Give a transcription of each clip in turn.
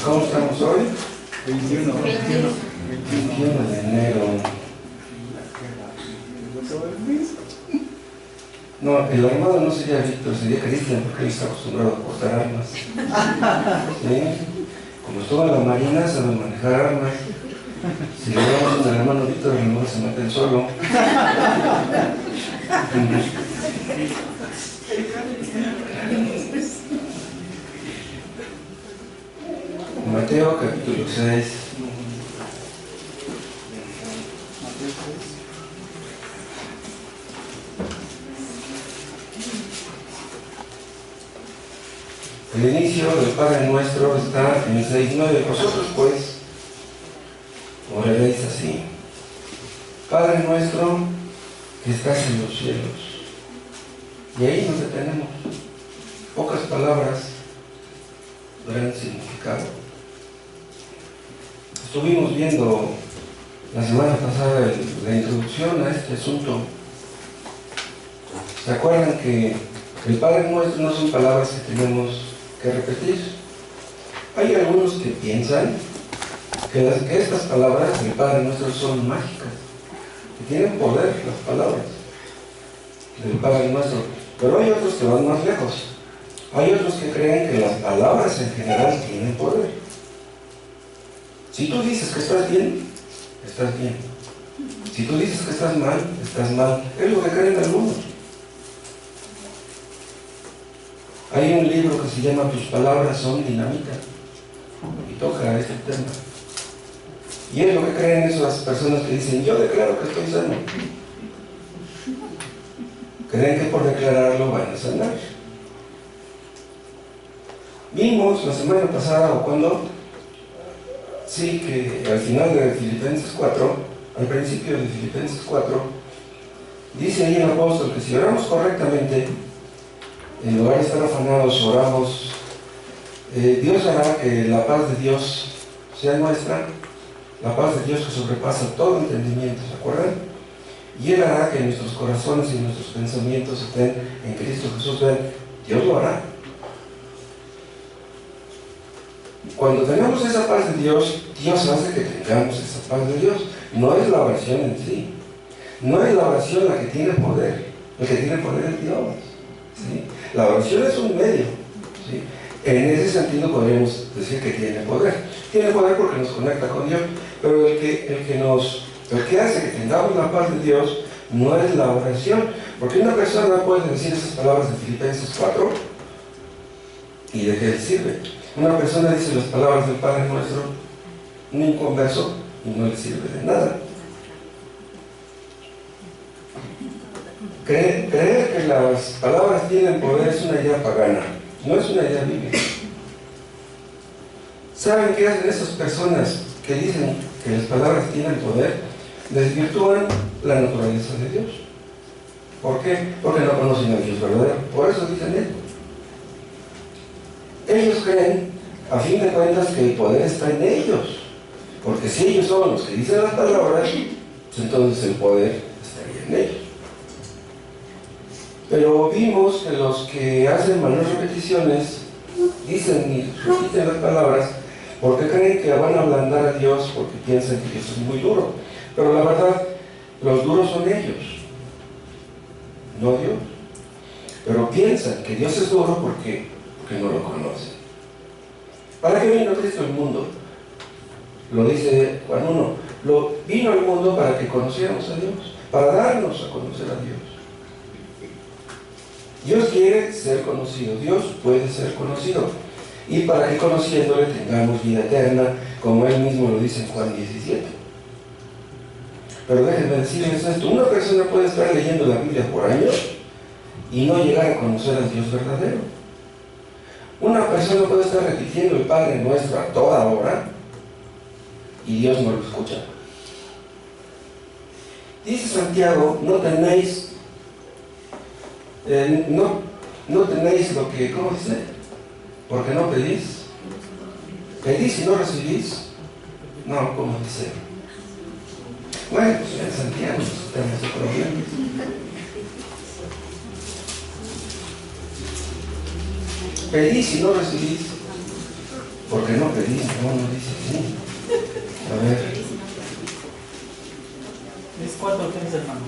¿Cómo estamos hoy? 21 de enero. No, el armado no sería Víctor, sería Cristian, porque él está acostumbrado a portar armas. ¿Sí? Como estuvo en la marina, sabe manejar armas. Si le damos un hermano Víctor, el hermano se mete el solo. Mateo capítulo 6. El inicio del Padre Nuestro está en el 6:9. Vosotros pues oraréis así: Padre nuestro que estás en los cielos. Y ahí nos detenemos. Pocas palabras, gran significado. Estuvimos viendo la semana pasada la introducción a este asunto. ¿Se acuerdan que el Padre Nuestro no son palabras que tenemos que repetir? Hay algunos que piensan que estas palabras del Padre Nuestro son mágicas, que tienen poder las palabras del Padre Nuestro, pero hay otros que van más lejos. Hay otros que creen que las palabras en general tienen poder. Si tú dices que estás bien, estás bien. Si tú dices que estás mal, estás mal. Es lo que creen algunos. Hay un libro que se llama Tus palabras son dinamita y toca este tema. Y es lo que creen esas personas que dicen: yo declaro que estoy sano. Creen que por declararlo van a sanar. Vimos la semana pasada, o cuando, sí, que al final de Filipenses 4, al principio de Filipenses 4, dice ahí el apóstol que si oramos correctamente, en lugar de estar afanados, oramos, Dios hará que la paz de Dios sea nuestra, la paz de Dios que sobrepasa todo entendimiento, ¿se acuerdan? Y Él hará que nuestros corazones y nuestros pensamientos estén en Cristo Jesús. Vean, Dios lo hará. Cuando tenemos esa paz de Dios, Dios hace que tengamos esa paz de Dios. No es la oración en sí. No es la oración la que tiene poder. El que tiene poder es Dios. ¿Sí? La oración es un medio. ¿Sí? En ese sentido podríamos decir que tiene poder. Tiene poder porque nos conecta con Dios. Pero el que hace que tengamos la paz de Dios no es la oración. Porque una persona puede decir esas palabras de Filipenses 4 y de qué le sirve. Una persona dice las palabras del Padre Nuestro, un inconverso, y no le sirve de nada. Creer que las palabras tienen poder es una idea pagana, no es una idea bíblica. ¿Saben qué hacen esas personas que dicen que las palabras tienen poder? Desvirtúan la naturaleza de Dios. ¿Por qué? Porque no conocen a Dios verdadero. Por eso dicen esto. Ellos creen, a fin de cuentas, que el poder está en ellos. Porque si ellos son los que dicen las palabras, pues entonces el poder estaría en ellos. Pero vimos que los que hacen malas repeticiones dicen y repiten las palabras porque creen que van a ablandar a Dios, porque piensan que Dios es muy duro. Pero la verdad, los duros son ellos, no Dios. Pero piensan que Dios es duro porque no lo conocen. ¿Para qué vino Cristo al mundo? Lo dice Juan 1. Vino al mundo para que conociéramos a Dios, para darnos a conocer a Dios. Dios quiere ser conocido, Dios puede ser conocido. Y para que conociéndole tengamos vida eterna, como Él mismo lo dice en Juan 17. Pero déjenme decirles esto: una persona puede estar leyendo la Biblia por años y no llegar a conocer al Dios verdadero. Una persona puede estar repitiendo el Padre Nuestro a toda hora y Dios no lo escucha. Dice Santiago: no tenéis lo que, ¿cómo dice? Porque no pedís. Pedís y no recibís. No, ¿cómo dice? Bueno, pues en Santiago tenemos ese problema. Pedís y no recibís. ¿Por qué no pedís? No, no dice así. A ver. Es 4:3, hermano.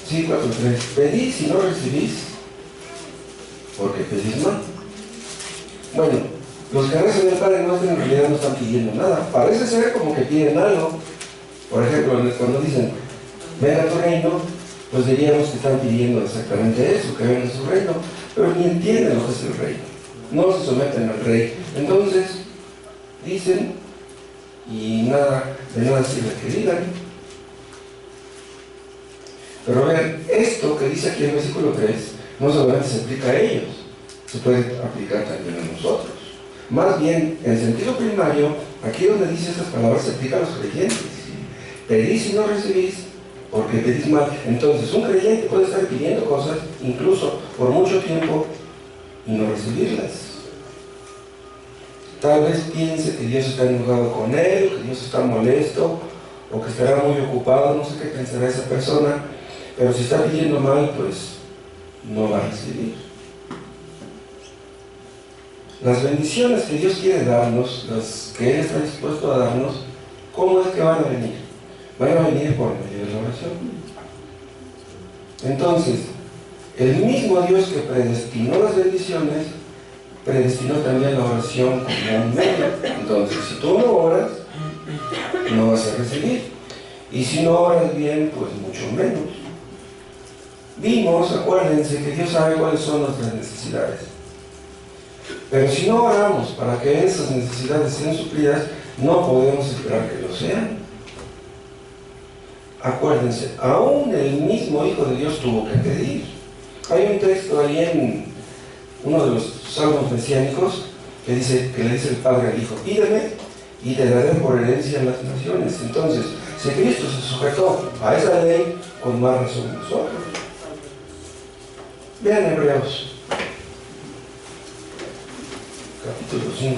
Sí, 4:3. Pedís y no recibís, porque pedís mal. Bueno, los que recen del Padre Nuestro en realidad no están pidiendo nada. Parece ser como que piden algo. Por ejemplo, cuando dicen, venga tu reino, pues diríamos que están pidiendo exactamente eso, que venga su reino, pero ni entienden lo que es el reino. No se someten al rey. Entonces, dicen, y nada, de nada sirve que digan. Pero vean, esto que dice aquí en el versículo 3, no solamente se aplica a ellos, se puede aplicar también a nosotros. Más bien, en sentido primario, aquí donde dice estas palabras se aplica a los creyentes. Pedís y no recibís, porque pedís mal. Entonces, un creyente puede estar pidiendo cosas, incluso por mucho tiempo, y no recibirlas. Tal vez piense que Dios está enojado con él, que Dios está molesto, o que estará muy ocupado, no sé qué pensará esa persona, pero si está pidiendo mal, pues no va a recibir. Las bendiciones que Dios quiere darnos, las que Él está dispuesto a darnos, ¿cómo es que van a venir? Van a venir por medio de la oración. Entonces, el mismo Dios que predestinó las bendiciones, predestinó también la oración como un medio. Entonces, si tú no oras, no vas a recibir. Y si no oras bien, pues mucho menos. Vimos, acuérdense, que Dios sabe cuáles son nuestras necesidades. Pero si no oramos para que esas necesidades sean suplidas, no podemos esperar que lo sean. Acuérdense, aún el mismo Hijo de Dios tuvo que pedir. Hay un texto ahí en uno de los salmos mesiánicos que le dice el Padre al Hijo, pídeme y te daré por herencia las naciones. Entonces, si Cristo se sujetó a esa ley, con más razón nosotros. Vean Hebreos, capítulo 5.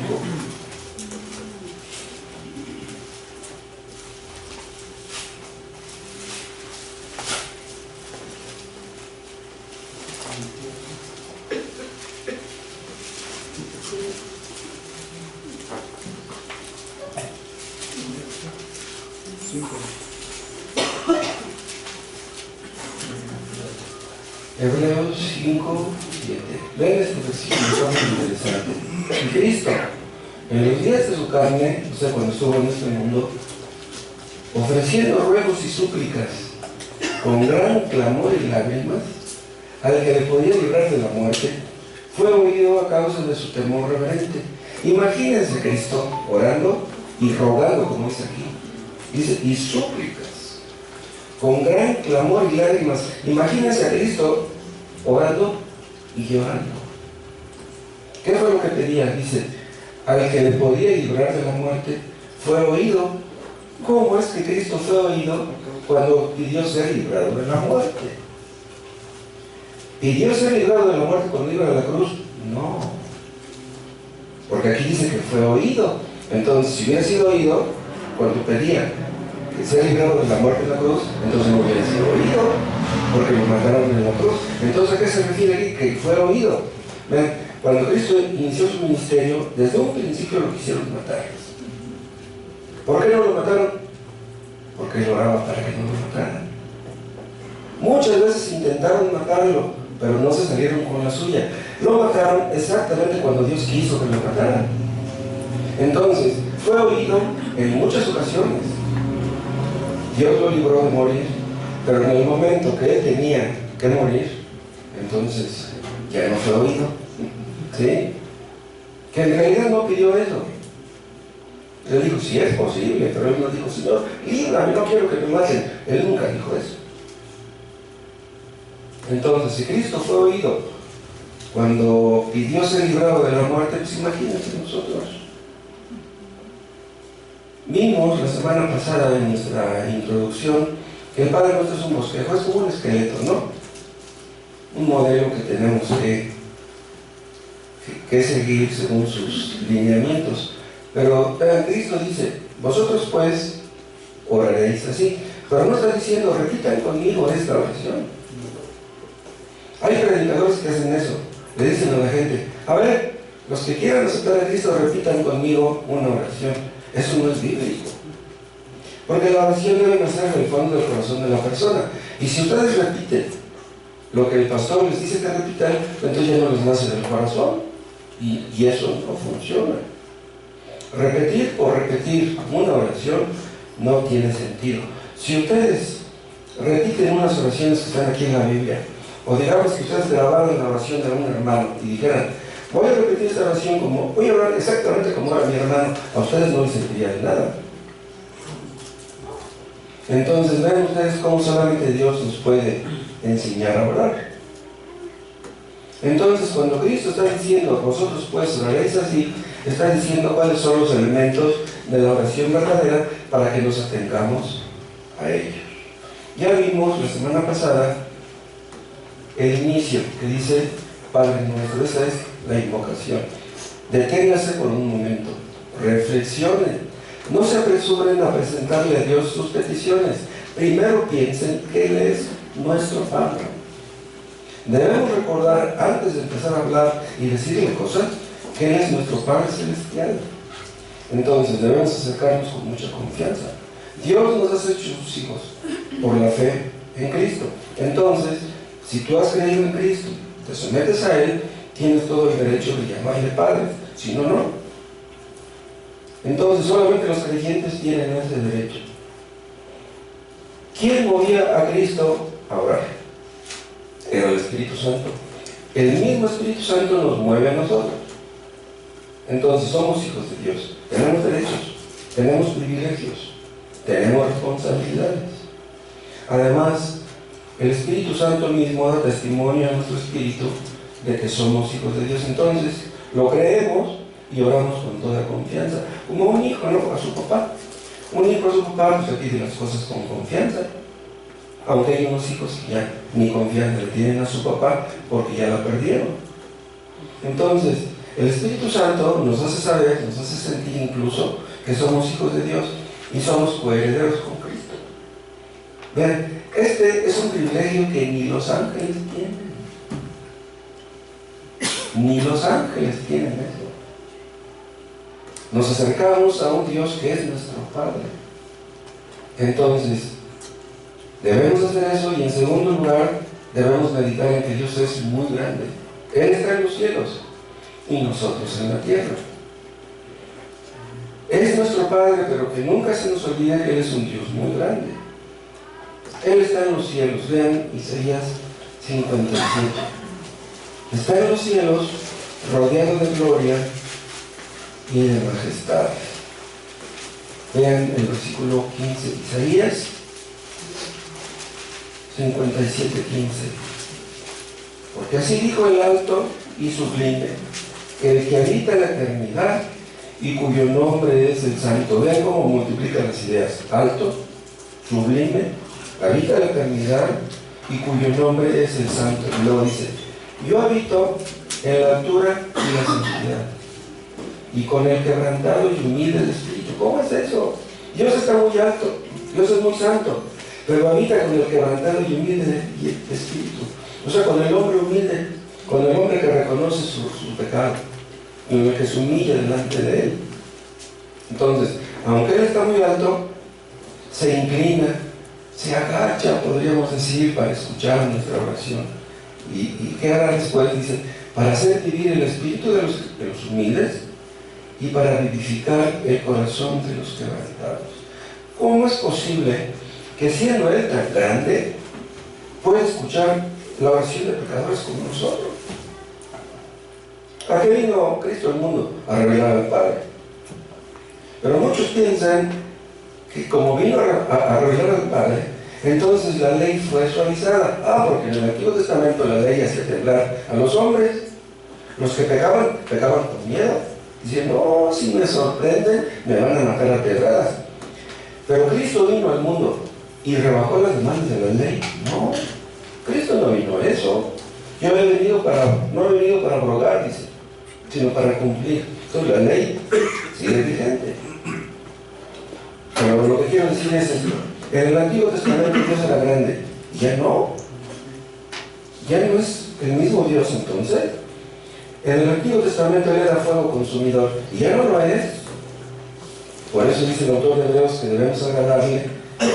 Hebreos 5, 7. Vean este versículo, es muy interesante. Y Cristo, en los días de su carne, o sea, cuando estuvo en este mundo, ofreciendo ruegos y súplicas, con gran clamor y lágrimas, al que le podía librar de la muerte, fue oído a causa de su temor reverente. Imagínense Cristo orando y rogando, como dice aquí. Dice, y súplicas, con gran clamor y lágrimas. Imagínense a Cristo orando y llorando. ¿Qué fue lo que pedía? Dice, al que le podía librar de la muerte, fue oído. ¿Cómo es que Cristo fue oído cuando pidió ser librado de la muerte? ¿Pidió ser librado de la muerte cuando iba a la cruz? No. Porque aquí dice que fue oído. Entonces, si hubiera sido oído, cuando pedía que sea librado de la muerte en la cruz, entonces no hubiera sido oído, porque lo mataron en la cruz. Entonces, ¿a qué se refiere aquí? Que fue oído. ¿Ven? Cuando Cristo inició su ministerio, desde un principio lo quisieron matar. ¿Por qué no lo mataron? Porque él oraba para que no lo mataran. Muchas veces intentaron matarlo, pero no se salieron con la suya. Lo mataron exactamente cuando Dios quiso que lo mataran. Entonces, fue oído en muchas ocasiones. Dios lo libró de morir, pero en el momento que él tenía que morir, entonces ya no fue oído. ¿Sí? Que en realidad no pidió eso. Él dijo, sí es posible, pero él no dijo, Señor, líbrame, no quiero que me maten. Él nunca dijo eso. Entonces, si Cristo fue oído cuando pidió ser librado de la muerte, pues imagínense nosotros. Vimos la semana pasada en nuestra introducción que el Padre Nuestro es un bosquejo, es como un esqueleto, ¿no? Un modelo que tenemos que seguir según sus lineamientos. Pero Cristo dice, vosotros pues oraréis así, pero no está diciendo, repitan conmigo esta oración. Hay predicadores que hacen eso, le dicen a la gente, a ver, los que quieran aceptar a Cristo repitan conmigo una oración. Eso no es bíblico. Porque la oración debe nacer en el fondo del corazón de la persona. Y si ustedes repiten lo que el pastor les dice que repitan, entonces ya no les nace del corazón. Y eso no funciona. Repetir por repetir una oración no tiene sentido. Si ustedes repiten unas oraciones que están aquí en la Biblia, o digamos que ustedes grabaron la oración de un hermano y dijeran, voy a repetir esta oración voy a hablar exactamente como era mi hermano, a ustedes no les serviría de nada. Entonces ven ustedes cómo solamente Dios nos puede enseñar a orar. Entonces cuando Cristo está diciendo, vosotros pues oraréis así, está diciendo cuáles son los elementos de la oración verdadera para que nos atengamos a ellos. Ya vimos la semana pasada el inicio que dice Padre nuestro. Esa es la invocación. Deténgase por un momento, reflexionen, no se apresuren a presentarle a Dios sus peticiones. Primero piensen que Él es nuestro Padre. Debemos recordar antes de empezar a hablar y decirle cosas que Él es nuestro Padre Celestial. Entonces debemos acercarnos con mucha confianza. Dios nos ha hecho sus hijos por la fe en Cristo. Entonces, si tú has creído en Cristo, te sometes a Él, tienes todo el derecho de llamarle Padre. Si no, no. Entonces solamente los creyentes tienen ese derecho. ¿Quién movía a Cristo a orar? Era el Espíritu Santo. El mismo Espíritu Santo nos mueve a nosotros. Entonces somos hijos de Dios. Tenemos derechos, tenemos privilegios, tenemos responsabilidades. Además, el Espíritu Santo mismo da testimonio a nuestro espíritu de que somos hijos de Dios. Entonces lo creemos y oramos con toda confianza, como un hijo, ¿no? A su papá. Un hijo a su papá pues le pide las cosas con confianza, aunque hay unos hijos que ya ni confianza le tienen a su papá porque ya la perdieron. Entonces el Espíritu Santo nos hace saber, nos hace sentir incluso que somos hijos de Dios y somos coherederos con Cristo. Vean, este es un privilegio que ni los ángeles tienen. Ni los ángeles tienen eso. Nos acercamos a un Dios que es nuestro Padre. Entonces, debemos hacer eso y en segundo lugar, debemos meditar en que Dios es muy grande. Él está en los cielos y nosotros en la tierra. Es nuestro Padre, pero que nunca se nos olvide que Él es un Dios muy grande. Él está en los cielos. Vean Isaías 57. Está en los cielos, rodeado de gloria y de majestad. Vean el versículo 15, Isaías 57:15. Porque así dijo el alto y sublime, el que habita la eternidad y cuyo nombre es el Santo. Vean cómo multiplica las ideas. Alto, sublime, habita la eternidad y cuyo nombre es el Santo. Y luego dice, yo habito en la altura y la santidad, y con el quebrantado y humilde de espíritu. ¿Cómo es eso? Dios está muy alto, Dios es muy santo, pero habita con el quebrantado y humilde de espíritu. O sea, con el hombre humilde, con el hombre que reconoce su pecado, y el que se humilla delante de Él. Entonces, aunque Él está muy alto, se inclina, se agacha, podríamos decir, para escuchar nuestra oración. ¿Y qué hará después? Dice, para hacer vivir el espíritu de los humildes y para vivificar el corazón de los quebrantados. ¿Cómo es posible que siendo Él tan grande pueda escuchar la oración de pecadores como nosotros? ¿A qué vino Cristo al mundo? A revelar al Padre. Pero muchos piensan que como vino a revelar al Padre, entonces la ley fue suavizada. Porque en el Antiguo Testamento la ley hacía temblar a los hombres. Los que pecaban con miedo, diciendo, oh, si me sorprenden, me van a matar a pedradas. Pero Cristo vino al mundo y rebajó las demandas de la ley. No, Cristo no vino a eso. Yo no he venido para abrogar, dice, sino para cumplir. Entonces la ley sigue vigente. Pero lo que quiero decir es esto. En el Antiguo Testamento Dios era grande. Ya no es el mismo Dios entonces. En el Antiguo Testamento Él era fuego consumidor, y ya no lo es. Por eso dice el autor de Hebreos que debemos agradarle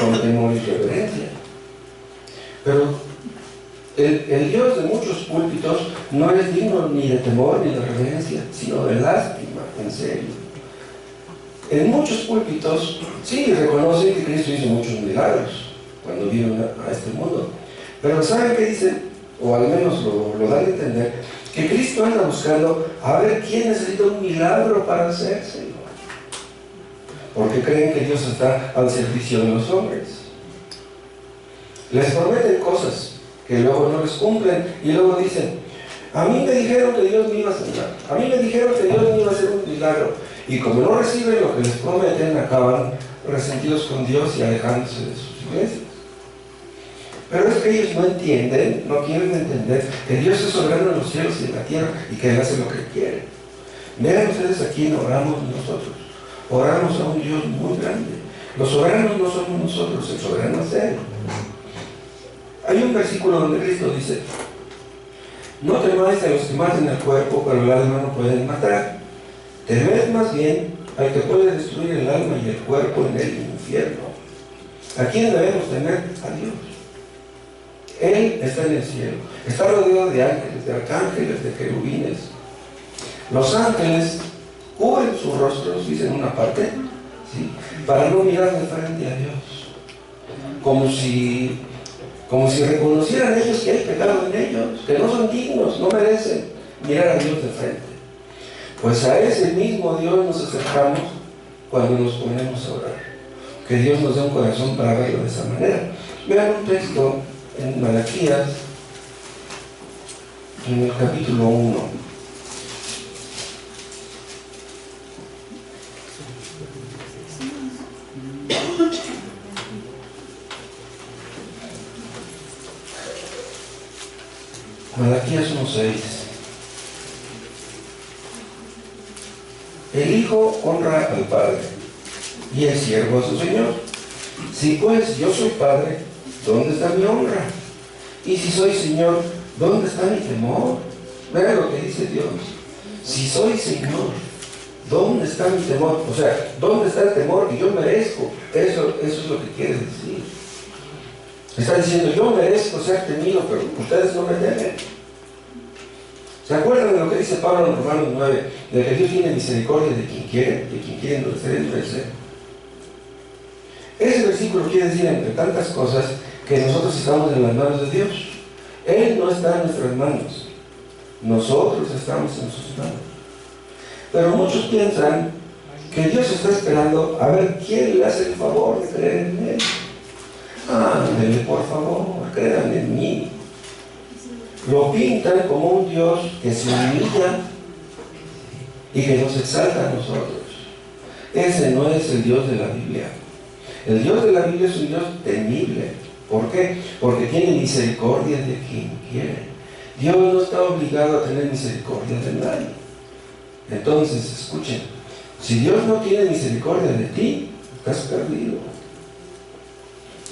con temor y reverencia. Pero el Dios de muchos púlpitos no es digno ni de temor ni de reverencia, sino de lástima, en serio. En muchos púlpitos sí reconocen que Cristo hizo muchos milagros cuando vino a este mundo, pero ¿saben qué dicen? O al menos lo dan a entender, que Cristo anda buscando a ver quién necesita un milagro para hacérselo, porque creen que Dios está al servicio de los hombres. Les prometen cosas que luego no les cumplen y luego dicen: a mí me dijeron que Dios me iba a sanar, a mí me dijeron que Dios me iba a hacer un milagro, y como no reciben lo que les prometen, acaban resentidos con Dios y alejándose de sus iglesias. Pero es que ellos no entienden, no quieren entender que Dios es soberano en los cielos y en la tierra y que Él hace lo que quiere. Vean ustedes a quién oramos nosotros. Oramos a un Dios muy grande. Los soberanos no somos nosotros, el soberano es Él. Hay un versículo donde Cristo dice: no temáis a los que maten el cuerpo, pero el alma no pueden matar. Temed más bien al que puede destruir el alma y el cuerpo en el infierno. ¿A quién debemos temer? A Dios. Él está en el cielo, está rodeado de ángeles, de arcángeles, de querubines. Los ángeles cubren sus rostros, dice en una parte, ¿sí?, para no mirar de frente a Dios, como si reconocieran ellos que hay pecado en ellos, que no son dignos, no merecen mirar a Dios de frente. Pues a ese mismo Dios nos acercamos cuando nos ponemos a orar. Que Dios nos dé un corazón para verlo de esa manera. Vean un texto en Malaquías, en el capítulo 1. Malaquías 1:6. El Hijo honra al Padre y el siervo a su Señor. Si pues yo soy Padre, ¿dónde está mi honra? Y si soy Señor, ¿dónde está mi temor? Vean lo que dice Dios. Si soy Señor, ¿dónde está mi temor? O sea, ¿dónde está el temor que yo merezco? Eso es lo que quiere decir. Está diciendo: yo merezco ser temido, pero ustedes no me temen. ¿Se acuerdan de lo que dice Pablo en Romanos 9? De que Dios tiene misericordia de quien quiere endurecer. Ese versículo quiere decir, entre tantas cosas, que nosotros estamos en las manos de Dios. Él no está en nuestras manos, nosotros estamos en sus manos. Pero muchos piensan que Dios está esperando a ver quién le hace el favor de creer en Él. Ándele, por favor, crean en mí. Lo pintan como un Dios que se humilla y que nos exalta a nosotros. Ese no es el Dios de la Biblia. El Dios de la Biblia es un Dios temible. ¿Por qué? Porque tiene misericordia de quien quiere. Dios no está obligado a tener misericordia de nadie. Entonces, escuchen, si Dios no tiene misericordia de ti, estás perdido.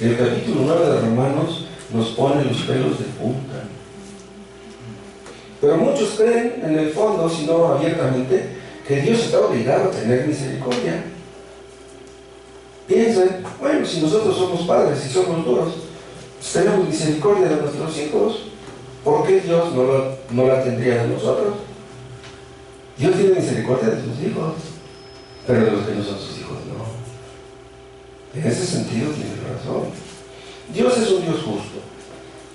El capítulo 9 de Romanos nos pone los pelos de punta. Pero muchos creen, en el fondo, si no abiertamente, que Dios está obligado a tener misericordia. Piensan: bueno, si nosotros somos padres y somos duros, pues tenemos misericordia de nuestros hijos, ¿por qué Dios no la tendría de nosotros? Dios tiene misericordia de sus hijos, pero de los que no son sus hijos no. En ese sentido tiene razón. Dios es un Dios justo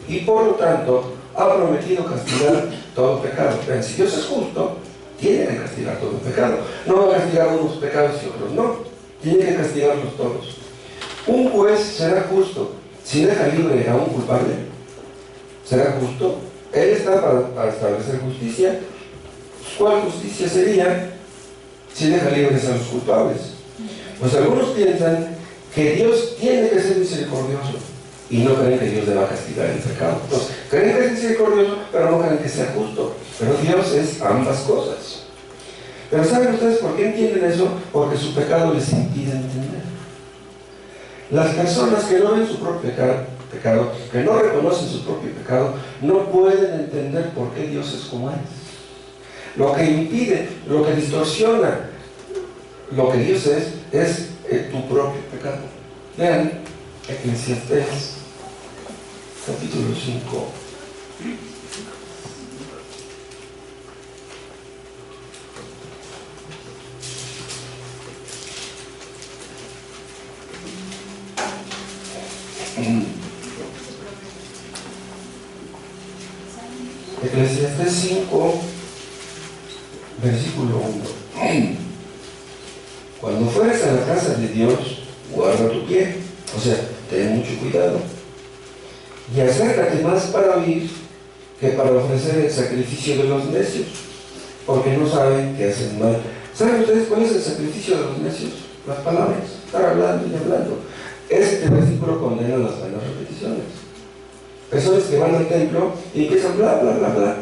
y por lo tanto ha prometido castigar todo pecado. Pero si Dios es justo, tiene que castigar todo pecado. No va a castigar unos pecados y otros no. Tiene que castigarlos todos. Un juez será justo si deja libre a un culpable. ¿Será justo? Él está para establecer justicia. ¿Cuál justicia sería si deja libres a los culpables? Pues algunos piensan que Dios tiene que ser misericordioso y no creen que Dios deba castigar el pecado. Entonces, creen que es misericordioso, pero no creen que sea justo. Pero Dios es ambas cosas. Pero ¿saben ustedes por qué entienden eso? Porque su pecado les impide entender. Las personas que no ven su propio pecado, que no reconocen su propio pecado, no pueden entender por qué Dios es como es. Lo que impide, lo que distorsiona lo que Dios es tu propio pecado. Vean Eclesiastés capítulo 5. Eclesiastés 5, versículo 1. Cuando fueres a la casa de Dios, guarda tu pie, o sea, ten mucho cuidado, y acércate más para oír que para ofrecer el sacrificio de los necios, porque no saben que hacen mal. ¿Saben ustedes cuál es el sacrificio de los necios? Las palabras, estar hablando y hablando. Este versículo condena las buenas repeticiones. Personas que van al templo y empiezan bla, bla, bla, bla.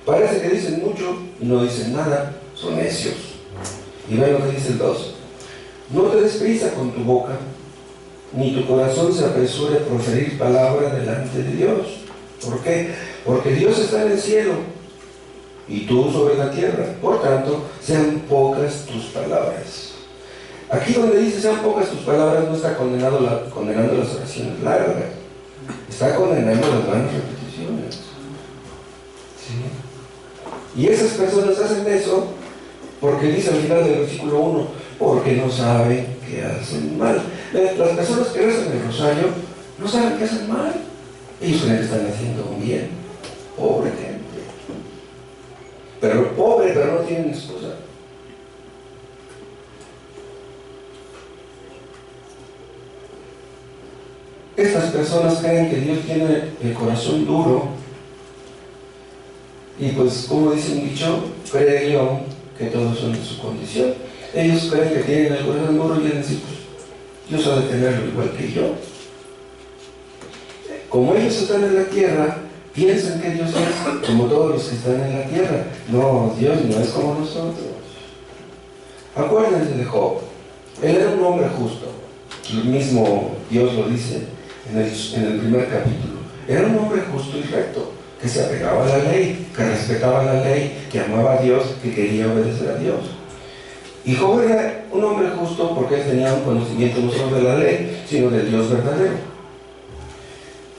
Parece que dicen mucho y no dicen nada, son necios. Y ven lo que dice el 2. No te des prisa con tu boca, ni tu corazón se apresure a proferir palabra delante de Dios. ¿Por qué? Porque Dios está en el cielo y tú sobre la tierra. Por tanto, sean pocas tus palabras. Aquí donde dice sean pocas tus palabras, no está condenando las oraciones largas. Está condenando las buenas repeticiones. ¿Sí? Y esas personas hacen eso porque dice al final del versículo 1, porque no saben que hacen mal. Las personas que rezan el rosario no saben que hacen mal. Ellos creen que están haciendo un bien. Pobre gente. Pero pobre, pero no tienen excusa. Estas personas creen que Dios tiene el corazón duro y pues como dice un dicho, cree yo que todos son de su condición. Ellos creen que tienen el corazón duro y dicen, pues Dios ha de tenerlo igual que yo. Como ellos están en la tierra, piensan que Dios es como todos los que están en la tierra. No, Dios no es como nosotros. Acuérdense de Job. Él era un hombre justo. El mismo Dios lo dice en el primer capítulo. Era un hombre justo y recto, que se apegaba a la ley, que respetaba la ley, que amaba a Dios, que quería obedecer a Dios. Y Job era un hombre justo porque él tenía un conocimiento no solo de la ley, sino del Dios verdadero.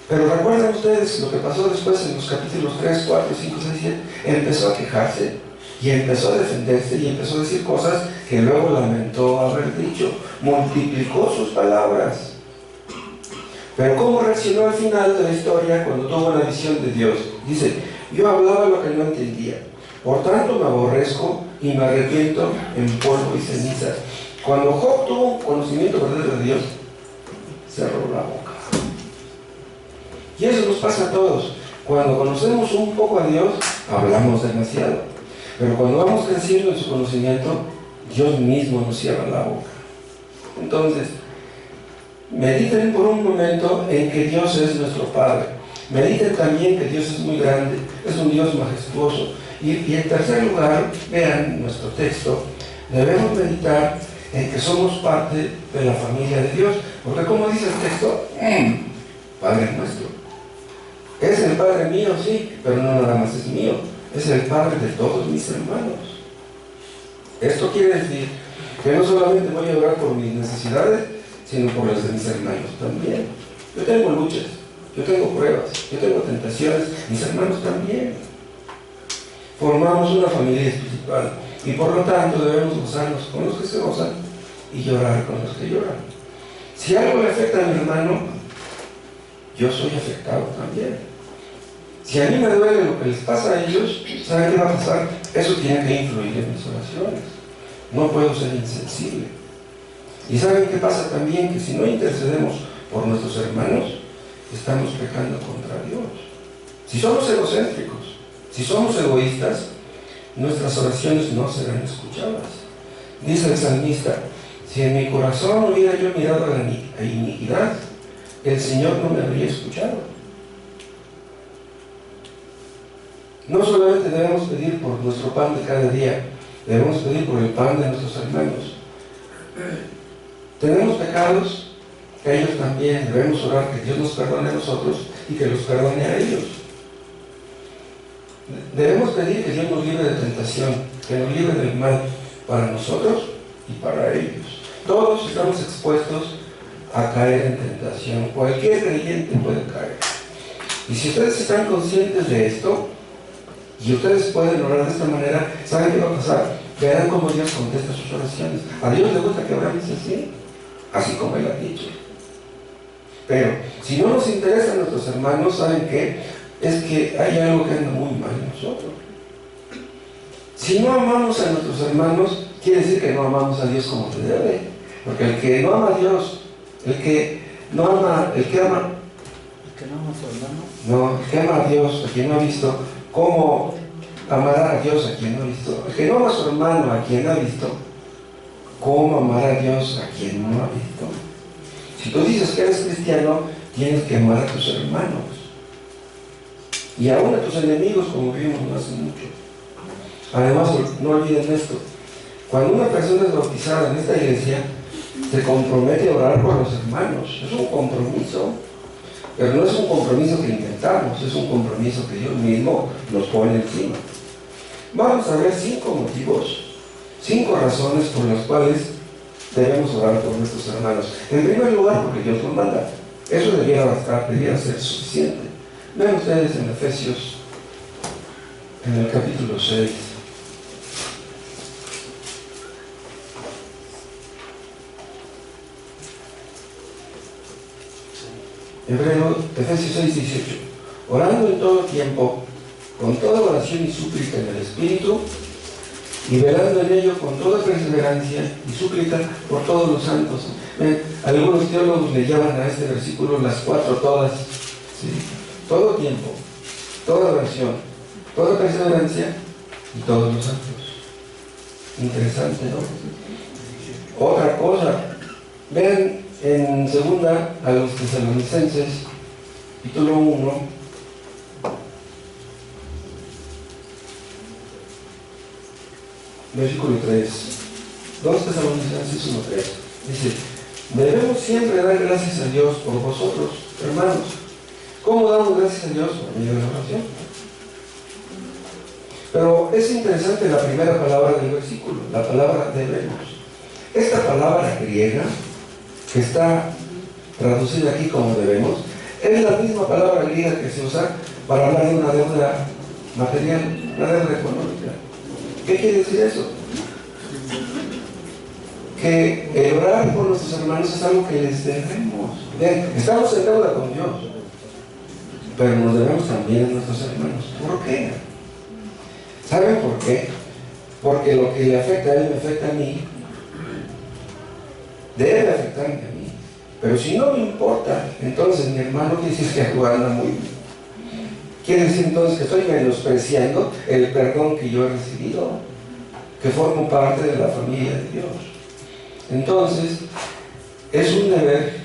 Pero recuerdan ustedes lo que pasó después en los capítulos 3, 4, 5, 6, 7. Empezó a quejarse y empezó a defenderse y empezó a decir cosas que luego lamentó haber dicho. Multiplicó sus palabras. Pero ¿cómo reaccionó al final de la historia cuando tuvo una visión de Dios? Dice, yo hablaba lo que no entendía. Por tanto me aborrezco y me arrepiento en polvo y ceniza. Cuando Job tuvo un conocimiento verdadero de Dios, cerró la boca. Y eso nos pasa a todos. Cuando conocemos un poco a Dios, hablamos demasiado. Pero cuando vamos creciendo en su conocimiento, Dios mismo nos cierra la boca. Entonces, mediten por un momento en que Dios es nuestro Padre. Mediten también que Dios es muy grande, es un Dios majestuoso. Y en tercer lugar, vean nuestro texto, debemos meditar en que somos parte de la familia de Dios. Porque como dice el texto, Padre nuestro. Es el Padre mío, sí, pero no nada más es mío, es el Padre de todos mis hermanos. Esto quiere decir que no solamente voy a orar por mis necesidades, sino por las de mis hermanos también. Yo tengo luchas, yo tengo pruebas, yo tengo tentaciones, mis hermanos también. Formamos una familia espiritual y por lo tanto debemos gozarnos con los que se gozan y llorar con los que lloran. Si algo le afecta a mi hermano, yo soy afectado también. Si a mí me duele lo que les pasa a ellos, ¿saben qué va a pasar? Eso tiene que influir en mis oraciones. No puedo ser insensible. ¿Y saben qué pasa también? Que si no intercedemos por nuestros hermanos, estamos pecando contra Dios. Si somos egocéntricos, si somos egoístas, nuestras oraciones no serán escuchadas. Dice el salmista, si en mi corazón hubiera yo mirado a la iniquidad, el Señor no me habría escuchado. No solamente debemos pedir por nuestro pan de cada día, debemos pedir por el pan de nuestros hermanos. Tenemos pecados que ellos también, debemos orar que Dios nos perdone a nosotros y que los perdone a ellos. Debemos pedir que Dios nos libre de tentación, que nos libre del mal para nosotros y para ellos. Todos estamos expuestos a caer en tentación. Cualquier creyente puede caer. Y si ustedes están conscientes de esto, y ustedes pueden orar de esta manera, ¿saben qué va a pasar? Verán cómo Dios contesta sus oraciones. A Dios le gusta que oremos así como Él ha dicho. Pero si no nos interesan nuestros hermanos, ¿saben qué? Es que hay algo que anda muy mal en nosotros. Si no amamos a nuestros hermanos, quiere decir que no amamos a Dios como se debe. Porque el que no ama a Dios, el que ama a su hermano, no, el que ama a Dios, a quien no ha visto, ¿cómo amará a Dios a quien no ha visto? El que no ama a su hermano a quien no ha visto, ¿cómo amará a Dios a quien no ha visto? Si tú dices que eres cristiano, tienes que amar a tus hermanos. Y aún a tus enemigos, como vimos no hace mucho. Además, no olviden esto. Cuando una persona es bautizada en esta iglesia, se compromete a orar por los hermanos. Es un compromiso. Pero no es un compromiso que inventamos, es un compromiso que Dios mismo nos pone encima. Vamos a ver 5 motivos, 5 razones por las cuales debemos orar por nuestros hermanos. En primer lugar, porque Dios nos manda. Eso debiera bastar, debiera ser suficiente. Vean ustedes en Efesios, en el capítulo 6. Efesios 6, 18. Orando en todo tiempo, con toda oración y súplica en el Espíritu, y velando en ello con toda perseverancia y súplica por todos los santos. Algunos teólogos le llaman a este versículo las 4 todas. ¿Sí? Todo tiempo, toda oración, toda perseverancia y todos los santos. Interesante, ¿no? Otra cosa, vean en segunda a los Tesalonicenses, capítulo 1, versículo 3. 2 Tesalonicenses 1:3. Dice: debemos siempre dar gracias a Dios por vosotros, hermanos. ¿Cómo damos gracias a Dios? Por medio de la oración. Pero es interesante la primera palabra del versículo, la palabra debemos. Esta palabra griega, que está traducida aquí como debemos, es la misma palabra griega que se usa para hablar de una deuda material, una deuda económica. ¿Qué quiere decir eso? Que el orar por nuestros hermanos es algo que les debemos. Bien, estamos en deuda con Dios, pero nos debemos también a nuestros hermanos. ¿Por qué? ¿Saben por qué? Porque lo que le afecta a él me afecta a mí. Debe afectarme a mí. Pero si no me importa, entonces mi hermano quiere decir que anda muy bien. Quiere decir entonces que estoy menospreciando el perdón que yo he recibido, que formo parte de la familia de Dios. Entonces, es un deber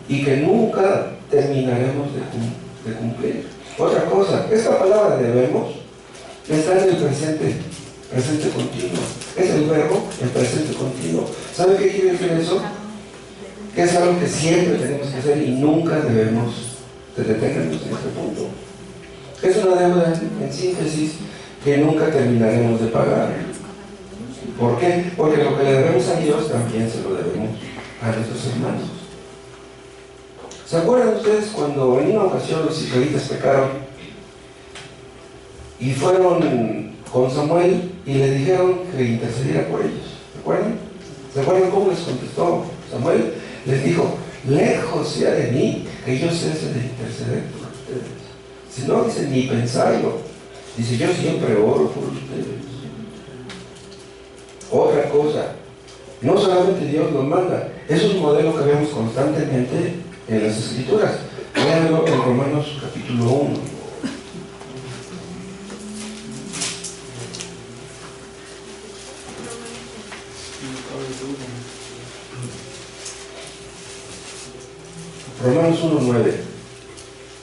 y que nunca terminaremos de cumplir. Otra cosa, esta palabra debemos está en el presente continuo. Es el verbo en presente continuo. ¿Sabe qué quiere decir eso? Que es algo que siempre tenemos que hacer y nunca debemos detenernos en este punto. Es una deuda, en síntesis, que nunca terminaremos de pagar. ¿Por qué? Porque lo que le debemos a Dios también se lo debemos a nuestros hermanos. ¿Se acuerdan ustedes cuando en una ocasión los israelitas pecaron y fueron con Samuel y le dijeron que intercediera por ellos? ¿Se acuerdan? ¿Se acuerdan cómo les contestó Samuel? Les dijo: lejos sea de mí que yo cese de interceder por ustedes. Si no, dice, ni pensarlo. Dice: yo siempre oro por ustedes. Otra cosa, no solamente Dios nos manda, es un modelo que vemos constantemente en las Escrituras. Véanlo en Romanos capítulo 1. Romanos 1:9.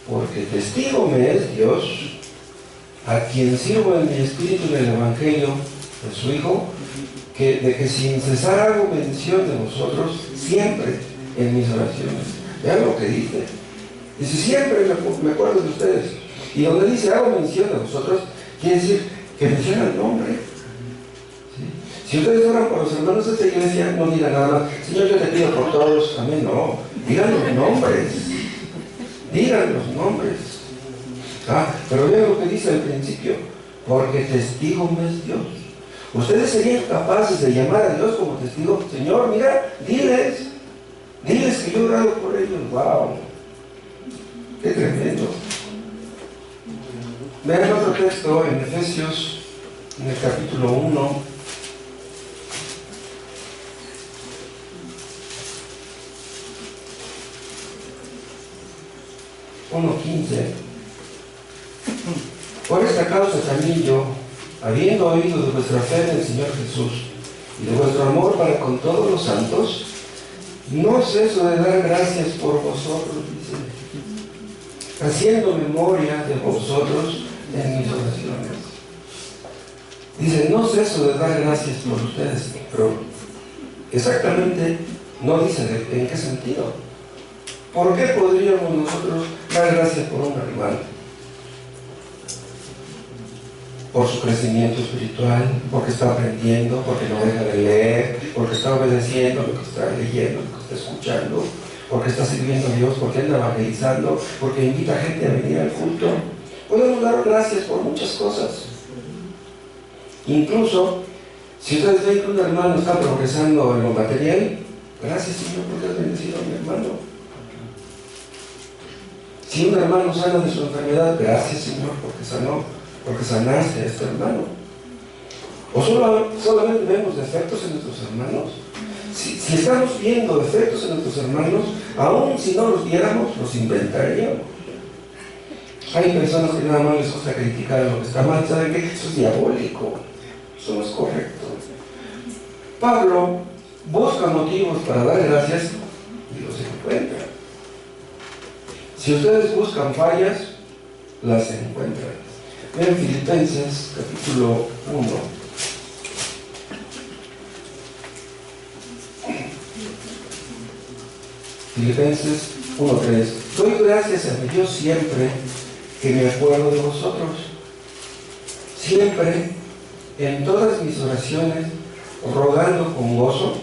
Porque testigo me es Dios, a quien sirvo en mi espíritu en el Evangelio de su Hijo, de que sin cesar hago mención de vosotros siempre en mis oraciones. Vean lo que dice. Dice: siempre me acuerdo de ustedes. Y donde dice hago mención de vosotros, quiere decir que menciona el nombre. ¿Sí? Si ustedes oran por los hermanos de esta iglesia, no digan nada más, Señor, yo te pido por todos, amén, no. Digan los nombres. Digan los nombres. Pero vean lo que dice al principio, porque testigo me es Dios. Ustedes serían capaces de llamar a Dios como testigo. Señor, mira, diles que yo he orado por ellos. ¡Wow! ¡Qué tremendo! Vean otro texto en Efesios, en el capítulo 1. Por esta causa también yo, habiendo oído de vuestra fe en el Señor Jesús y de vuestro amor para con todos los santos, no ceso de dar gracias por vosotros, dice, haciendo memoria de vosotros en mis oraciones. Dice, no ceso de dar gracias por ustedes, pero exactamente no dice en qué sentido. ¿Por qué podríamos nosotros dar gracias por un hermano? Por su crecimiento espiritual, porque está aprendiendo, porque no deja de leer, porque está obedeciendo lo que está leyendo, lo que está escuchando, porque está sirviendo a Dios, porque anda evangelizando, porque invita a gente a venir al culto. Podemos dar gracias por muchas cosas. Incluso, si ustedes ven que un hermano está progresando en lo material, gracias Señor porque has bendecido a mi hermano. Si un hermano sana de su enfermedad, gracias Señor porque sanaste a este hermano. O solamente vemos defectos en nuestros hermanos. Si estamos viendo defectos en nuestros hermanos, aún si no los viéramos, los inventaríamos. Hay personas que nada más les gusta criticar lo que está mal. ¿Saben qué? Eso es diabólico. Eso no es correcto. Pablo busca motivos para dar gracias y los encuentra. Si ustedes buscan fallas, las encuentran. Vean Filipenses capítulo 1. Filipenses 1:3. Doy gracias a mi Dios siempre que me acuerdo de vosotros. Siempre, en todas mis oraciones, rogando con gozo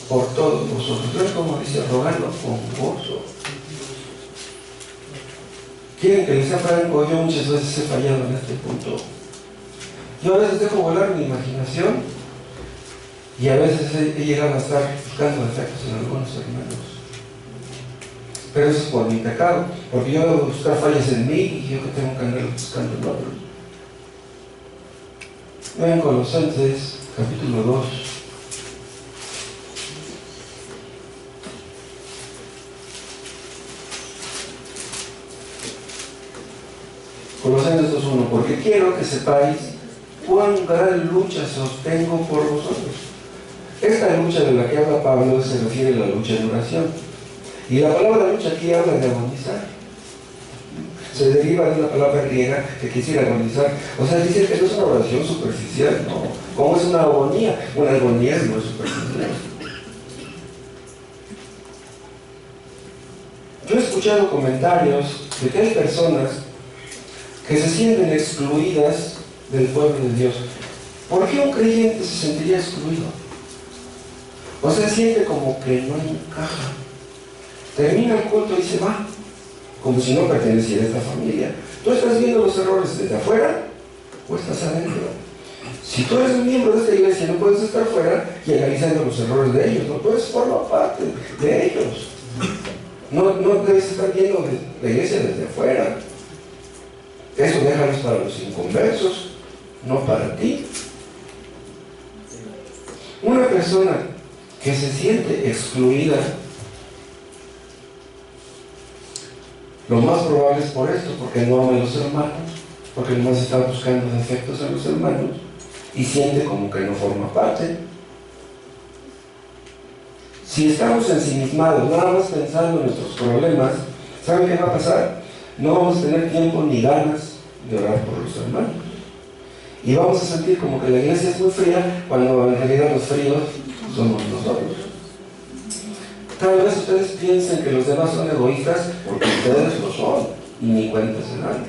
por todos vosotros. ¿Ves cómo dice? Rogando con gozo. Quieren que les sea franco, yo muchas veces he fallado en este punto. Yo a veces dejo volar mi imaginación y a veces he llegado a estar buscando defectos en algunos hermanos. Pero eso es por mi pecado, porque yo debo buscar fallas en mí y yo que tengo que andar buscando en otros. Vean Colosenses capítulo 2. Colosenses 2:1, porque quiero que sepáis cuán gran lucha sostengo por vosotros. Esta lucha de la que habla Pablo se refiere a la lucha de oración. Y la palabra lucha aquí habla de agonizar. Se deriva de una palabra griega que quisiera agonizar. O sea, dice que no es una oración superficial, no. ¿Cómo es una agonía? Una agonía no es superficial. Yo he escuchado comentarios de que hay personas que se sienten excluidas del pueblo de Dios. ¿Por qué un creyente se sentiría excluido? O sea, siente como que no encaja. Termina el culto y se va, como si no perteneciera a esta familia. ¿Tú estás viendo los errores desde afuera o estás adentro? Si tú eres un miembro de esta iglesia, no puedes estar fuera y analizando los errores de ellos, no puedes formar parte de ellos. No debes estar viendo la iglesia desde afuera. Eso déjalos para los inconversos, no para ti. Una persona que se siente excluida, lo más probable es por esto, porque no ama a los hermanos, porque nomás está buscando defectos en los hermanos y siente como que no forma parte. Si estamos ensimismados, nada más pensando en nuestros problemas, ¿saben qué va a pasar? No vamos a tener tiempo ni ganas de orar por los hermanos. Y vamos a sentir como que la iglesia es muy fría, cuando en realidad los fríos somos nosotros. Tal vez ustedes piensen que los demás son egoístas, porque ustedes lo son, y ni cuenta se dan.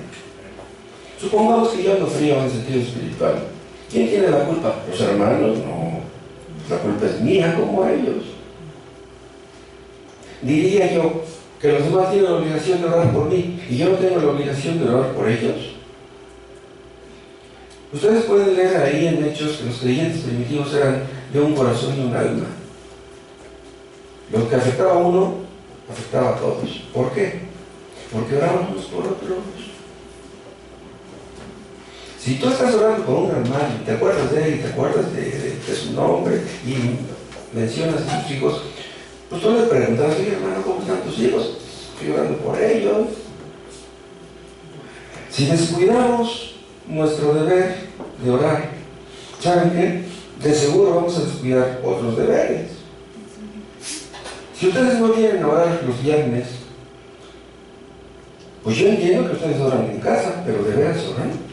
Supongamos que yo ando frío en sentido espiritual. ¿Quién tiene la culpa? Los hermanos, no. La culpa es mía como ellos. Diría yo que los demás tienen la obligación de orar por mí y yo no tengo la obligación de orar por ellos. Ustedes pueden leer ahí en Hechos que los creyentes primitivos eran de un corazón y un alma. Lo que afectaba a uno, afectaba a todos. ¿Por qué? Porque oraban unos por otros. Si tú estás orando por un hermano y te acuerdas de él y te acuerdas de su nombre y mencionas a sus hijos, pues tú le preguntas: oye, hermano, ¿cómo están tus hijos? Estoy orando por ellos. Si descuidamos nuestro deber de orar, ¿saben qué? De seguro vamos a descuidar otros deberes. Si ustedes no vienen a orar los viernes, pues yo entiendo que ustedes oran en casa, pero ¿de veras oran?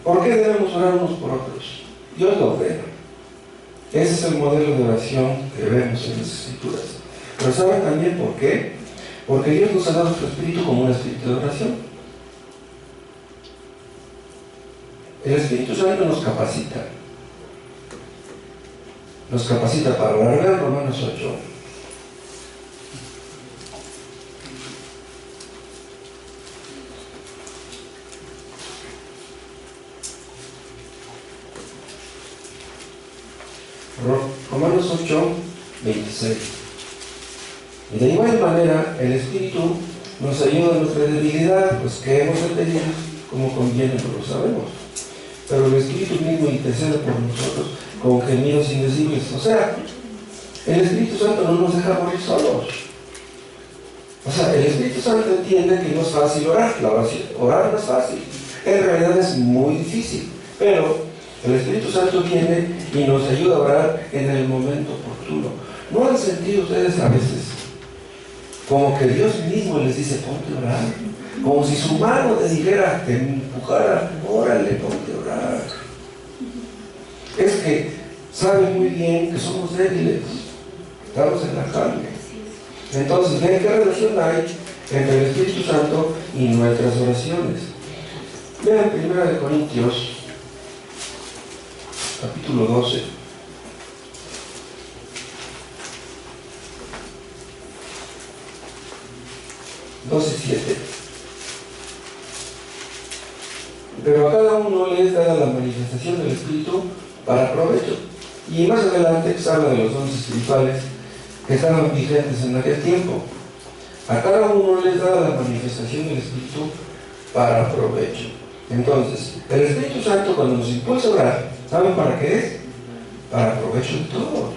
¿Por qué debemos orar unos por otros? Dios lo ordena. Ese es el modelo de oración que vemos en las Escrituras. Pero ¿saben también por qué? Porque Dios nos ha dado su espíritu como un espíritu de oración. El Espíritu Santo nos capacita. Nos capacita para orar. Vean Romanos 8. Romanos 8, 26. Y de igual manera, el Espíritu nos ayuda en nuestra debilidad, pues que hemos de pedir como conviene, no lo sabemos. Pero el Espíritu mismo intercede por nosotros con gemidos indecibles. O sea, el Espíritu Santo no nos deja morir solos. O sea, el Espíritu Santo entiende que no es fácil orar. Orar no es fácil. En realidad es muy difícil. Pero el Espíritu Santo viene y nos ayuda a orar en el momento oportuno. ¿No han sentido ustedes a veces como que Dios mismo les dice: ponte a orar? Como si su mano te dijera, te empujara: órale, ponte a orar. Es que sabe muy bien que somos débiles, estamos en la carne. Entonces, ¿ven qué relación hay entre el Espíritu Santo y nuestras oraciones? Vean 1 Corintios capítulo 12. Pero a cada uno le es dada la manifestación del Espíritu para provecho. Y más adelante se habla de los dones espirituales que estaban vigentes en aquel tiempo. A cada uno le es dada la manifestación del Espíritu para provecho. Entonces, el Espíritu Santo, cuando nos impulsa a orar, ¿saben para qué es? Para provecho de todos.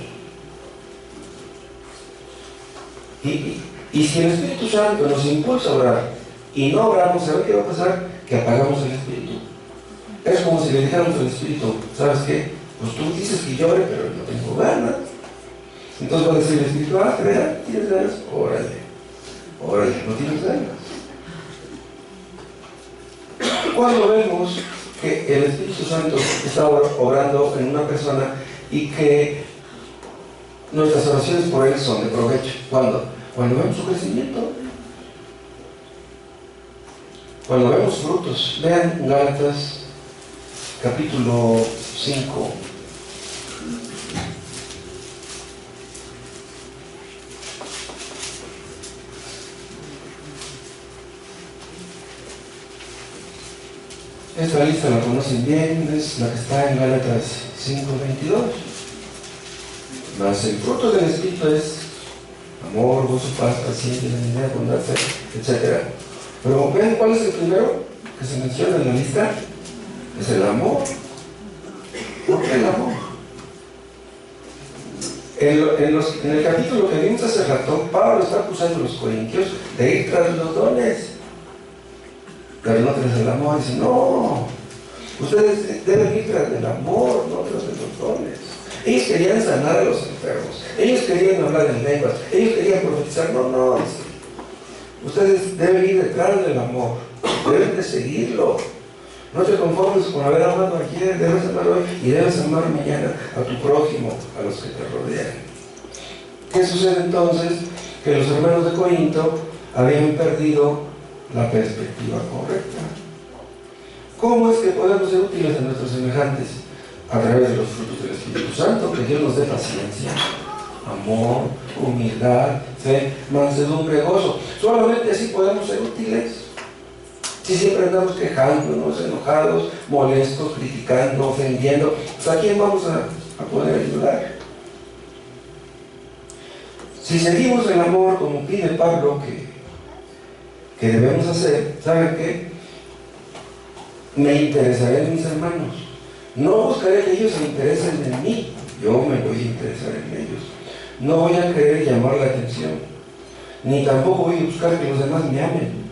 Y si el Espíritu Santo nos impulsa a orar y no oramos, ¿saben qué va a pasar? Que apagamos el Espíritu. Es como si le dijéramos al Espíritu: ¿sabes qué? Pues tú dices que llore, pero no tengo ganas. Entonces va a decir el Espíritu: ¿verdad? ¿Tienes ganas? Órale, no tienes ganas. Cuando vemos que el Espíritu Santo está obrando en una persona y que nuestras oraciones por él son de provecho, ¿cuándo? Cuando vemos su crecimiento, cuando vemos frutos. Vean Gálatas capítulo 5. Esta lista la conocen bien, es la que está en Gálatas 5:22. Mas el fruto del Espíritu es amor, gozo, paz, paciencia, benignidad, bondad, fe, etc. Pero ¿ven cuál es el primero que se menciona en la lista? Es el amor. ¿Por qué el amor? En el capítulo que vimos hace rato, Pablo está acusando a los corintios de ir tras los dones, pero no tras el amor. Dice: no, ustedes deben ir tras el amor, no tras de los dones. Ellos querían sanar a los enfermos, ellos querían hablar en lenguas, ellos querían profetizar. No, dice: ustedes deben ir detrás del amor, deben de seguirlo. No te conformes con haber amado ayer, debes amar hoy y debes amar mañana a tu prójimo, a los que te rodean. ¿Qué sucede entonces? Que los hermanos de Corinto habían perdido la perspectiva correcta. ¿Cómo es que podemos ser útiles a nuestros semejantes? A través de los frutos del Espíritu Santo, que Dios nos dé paciencia, amor, humildad, fe, mansedumbre, gozo. Solamente así podemos ser útiles. Si siempre andamos quejándonos, enojados, molestos, criticando, ofendiendo, pues ¿a quién vamos a poder ayudar? Si seguimos el amor como pide Pablo que debemos hacer, ¿saben qué? Me interesaré en mis hermanos. No buscaré que ellos se interesen en mí, yo me voy a interesar en ellos. No voy a querer llamar la atención, ni tampoco voy a buscar que los demás me amen,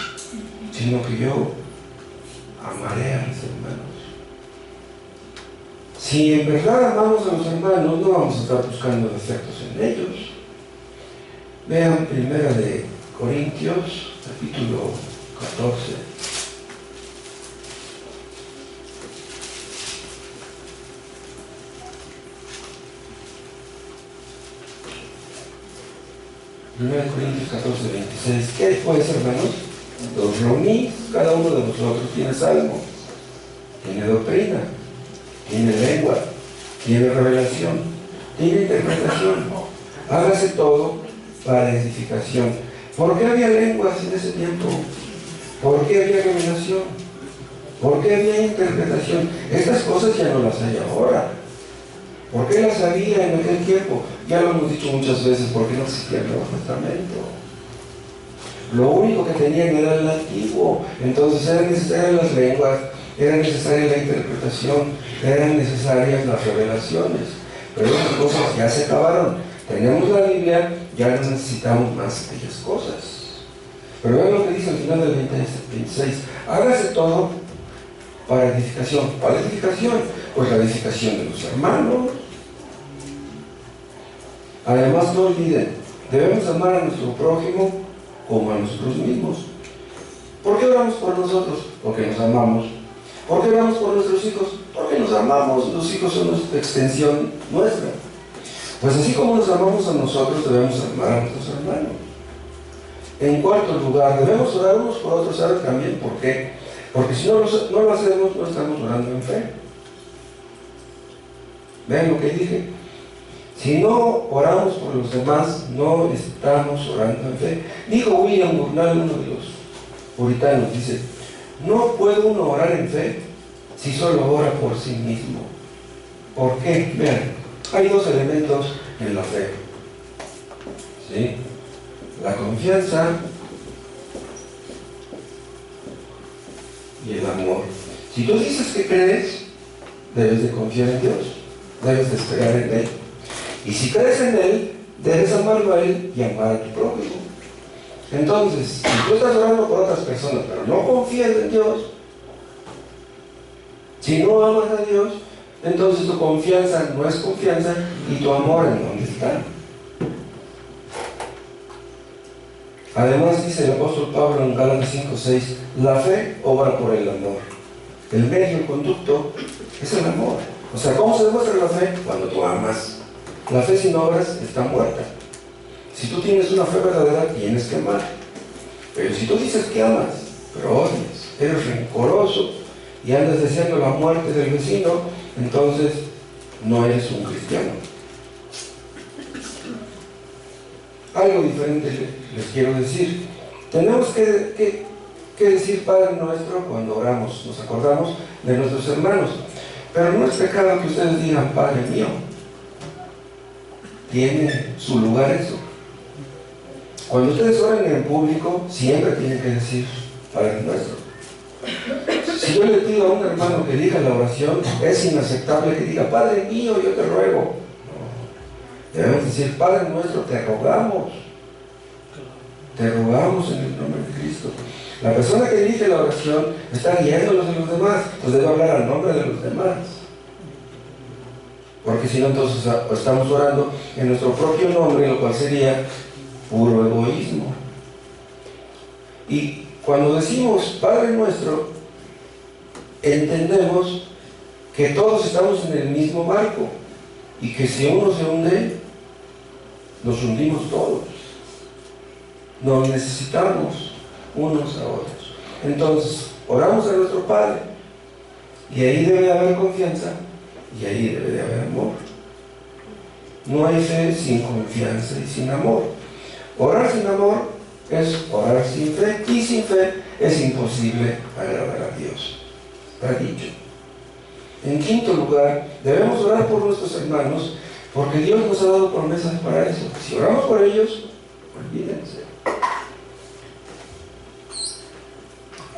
sino que yo amaré a mis hermanos. Si en verdad amamos a los hermanos, no vamos a estar buscando defectos en ellos. Vean 1 de Corintios, capítulo 14. Primera de Corintios 14, 26. ¿Qué pues, hermanos? Los reunís, cada uno de vosotros tiene salmo, tiene doctrina, tiene lengua, tiene revelación, tiene interpretación. Hágase todo para edificación. ¿Por qué había lenguas en ese tiempo? ¿Por qué había revelación? ¿Por qué había interpretación? Estas cosas ya no las hay ahora. ¿Por qué las había en aquel tiempo? Ya lo hemos dicho muchas veces, porque no existía el Nuevo Testamento. Lo único que tenían era el antiguo. Entonces eran necesarias las lenguas, era necesaria la interpretación, eran necesarias las revelaciones. Pero esas cosas ya se acabaron. Tenemos la Biblia, ya no necesitamos más de aquellas cosas. Pero vean lo que dice al final del 26. Hágase todo para edificación. ¿Cuál edificación? Pues la edificación de los hermanos. Además, no olviden, debemos amar a nuestro prójimo como a nosotros mismos. ¿Por qué oramos por nosotros? Porque nos amamos. ¿Por qué oramos por nuestros hijos? Porque nos amamos. Los hijos son nuestra extensión nuestra. Pues así como nos amamos a nosotros, debemos amar a nuestros hermanos. En cuarto lugar, debemos orar unos por otros. ¿Saben también por qué? Porque si no lo hacemos, no estamos orando en fe. Vean lo que dije. Si no oramos por los demás, no estamos orando en fe. Dijo William Gurnall, uno de los puritanos, dice: no puede uno orar en fe si solo ora por sí mismo. ¿Por qué? Vean, hay dos elementos en la fe, ¿sí? La confianza y el amor. Si tú dices que crees, debes de confiar en Dios, debes de esperar en Él. Y si crees en Él, debes amarlo a Él y amar a tu prójimo. Entonces, si tú estás orando por otras personas, pero no confías en Dios, si no amas a Dios, entonces tu confianza no es confianza y tu amor en dónde está. Además dice el apóstol Pablo en Gálatas 5:6, la fe obra por el amor. El medio, el conducto, es el amor. O sea, ¿cómo se demuestra la fe? Cuando tú amas. La fe sin obras está muerta. Si tú tienes una fe verdadera, tienes que amar. Pero si tú dices que amas, pero odias, eres rencoroso y andas deseando la muerte del vecino, entonces no eres un cristiano. Algo diferente les quiero decir. Tenemos que decir Padre Nuestro cuando oramos, nos acordamos de nuestros hermanos. Pero no es pecado que ustedes digan Padre mío. Tiene su lugar eso. Cuando ustedes oran en público, siempre tienen que decir Padre Nuestro. Si yo le pido a un hermano que diga la oración, es inaceptable que diga Padre mío, yo te ruego. No. Debemos decir Padre Nuestro, te rogamos. Te rogamos en el nombre de Cristo. La persona que dirige la oración está guiándolos de los demás, pues debe hablar al nombre de los demás. Porque si no, entonces estamos orando en nuestro propio nombre, lo cual sería puro egoísmo. Y cuando decimos Padre Nuestro, entendemos que todos estamos en el mismo barco y que si uno se hunde, nos hundimos todos. nos necesitamos unos a otros. Entonces, oramos a nuestro Padre, y ahí debe de haber confianza, y ahí debe de haber amor. No hay fe sin confianza y sin amor. Orar sin amor es orar sin fe, y sin fe es imposible agradar a Dios. Está dicho. En quinto lugar, debemos orar por nuestros hermanos, porque Dios nos ha dado promesas para eso. Si oramos por ellos, olvídense.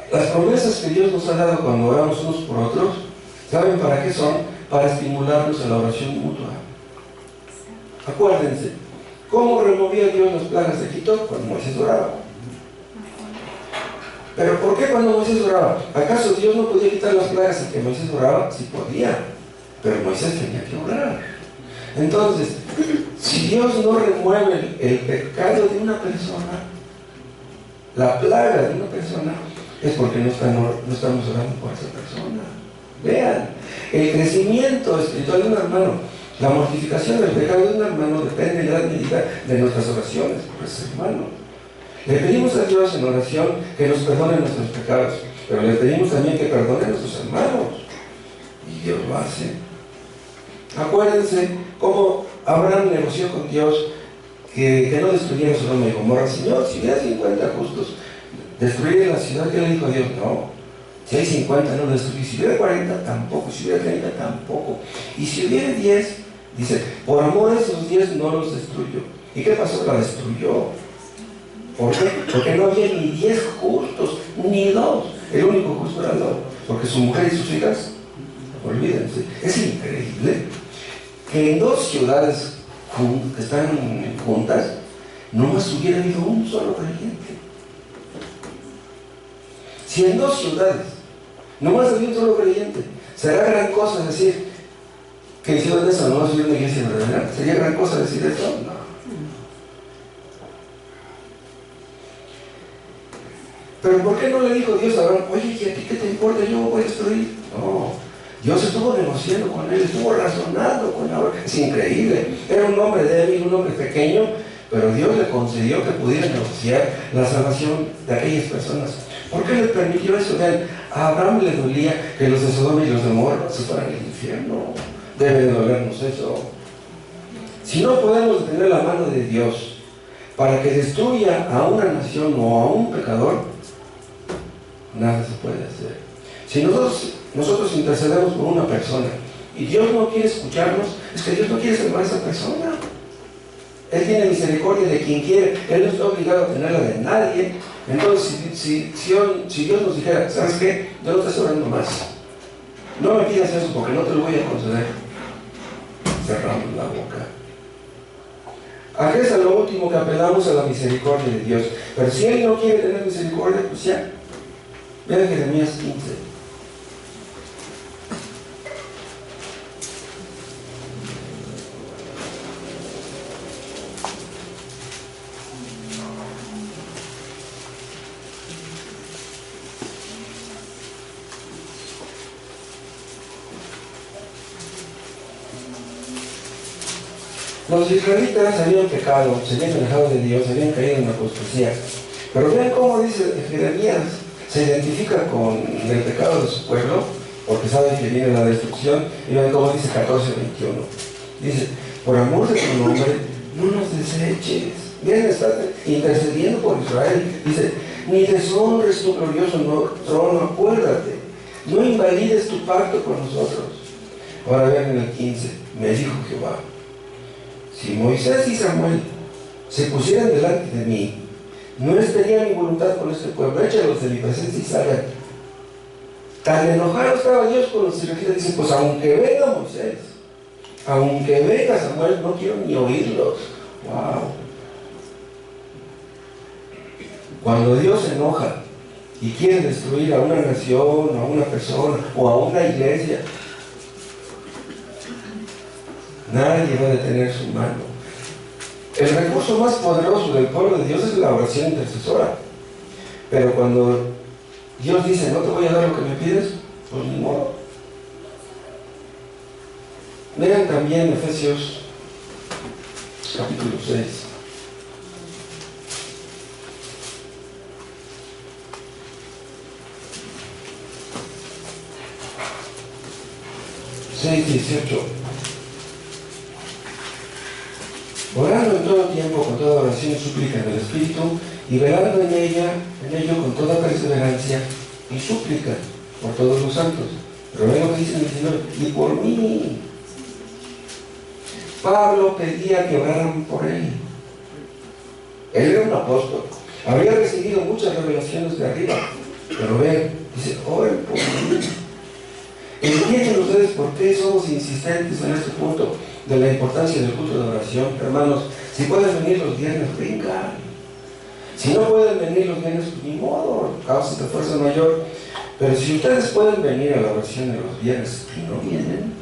Las promesas que Dios nos ha dado cuando oramos unos por otros, ¿saben para qué son? Para estimularnos en la oración mutua. Acuérdense, ¿cómo removía Dios las plagas de Egipto? Cuando Moisés oraba. ¿Pero por qué cuando Moisés oraba? ¿Acaso Dios no podía quitar las plagas en que Moisés oraba? Sí podía, pero Moisés tenía que orar. Entonces, si Dios no remueve el pecado de una persona, la plaga de una persona, es porque no estamos orando por esa persona. Vean, el crecimiento espiritual de un hermano, la mortificación del pecado de un hermano depende en gran medida de nuestras oraciones por ese hermano. Le pedimos a Dios en oración que nos perdone nuestros pecados, pero le pedimos también que perdone a nuestros hermanos, y Dios lo hace. Acuérdense cómo Abraham negoció con Dios que no destruyera Sodoma y Gomorra. Señor, si hubiera 50 justos, destruir la ciudad. ¿Qué le dijo a Dios? No, si hay 50 no lo destruí, si hubiera 40 tampoco, si hubiera 30 tampoco, y si hubiera 10, dice, por amor a esos 10 no los destruyó. ¿Y qué pasó? La destruyó. ¿Por qué? Porque no había ni 10 justos, ni 2. El único justo era Lot, porque su mujer y sus hijas, olvídense. Es increíble que en 2 ciudades que están juntas, no más hubiera habido un solo creyente. Si en 2 ciudades no más había un solo creyente, será gran cosa decir que hicieron eso, no más hubiera una iglesia verdadera. ¿Sería gran cosa decir eso? No. Pero ¿por qué no le dijo Dios a Abraham, oye, ¿y a ti qué te importa? Yo voy a destruir. No, Dios estuvo negociando con él, estuvo razonando con Abraham. Es increíble. Era un hombre débil, un hombre pequeño, pero Dios le concedió que pudiera negociar la salvación de aquellas personas. ¿Por qué le permitió eso? Vean, a Abraham le dolía que los de Sodoma y los de Gomorra se fueran al infierno. Debe de dolernos eso. Si no podemos detener la mano de Dios para que destruya a una nación o a un pecador, nada se puede hacer. Si nosotros intercedemos por una persona y Dios no quiere escucharnos, es que Dios no quiere salvar a esa persona. Él tiene misericordia de quien quiere, Él no está obligado a tenerla de nadie. Entonces, si Dios nos dijera, ¿sabes qué? Yo no te estoy orando más, no me pidas eso porque no te lo voy a conceder, cerramos la boca. Aquí es a lo último que apelamos, a la misericordia de Dios. Pero si Él no quiere tener misericordia, pues ya. Vean Jeremías 15. Los israelitas habían pecado, se habían alejado de Dios, habían caído en la apostasía. Pero vean cómo dice Jeremías, se identifica con el pecado de su pueblo, porque sabe que viene la destrucción, y vean cómo dice 14:21. Dice, por amor de tu nombre, no nos deseches. Vean, está intercediendo por Israel. Dice, ni deshonres tu glorioso trono, acuérdate, no invalides tu pacto con nosotros. Ahora vean en el 15, me dijo Jehová, si Moisés y Samuel se pusieran delante de mí, no estaría mi voluntad con este pueblo, échalos de mi presencia y salgan. Tan enojado estaba Dios con los israelitas, dice, pues aunque venga Moisés, aunque venga Samuel, no quiero ni oírlos. Wow. Cuando Dios se enoja y quiere destruir a una nación, a una persona o a una iglesia, nadie va a detener su mano. El recurso más poderoso del pueblo de Dios es la oración intercesora. Pero cuando Dios dice, no te voy a dar lo que me pides, pues ni modo. Vean también Efesios capítulo 6. 6:18. Orando en todo tiempo, con toda oración y súplica en el Espíritu, y velando en ello con toda perseverancia y súplica por todos los santos. Pero ve lo que dice el 19, y por mí. Pablo pedía que oraran por él. Él era un apóstol. Había recibido muchas revelaciones de arriba. Pero ve, dice, oren por mí. ¿Entienden ustedes por qué somos insistentes en este punto de la importancia del culto de oración? Hermanos, si pueden venir los viernes, vengan. Si no pueden venir los viernes, pues ni modo, causas de fuerza mayor. Pero si ustedes pueden venir a la oración de los viernes y no vienen,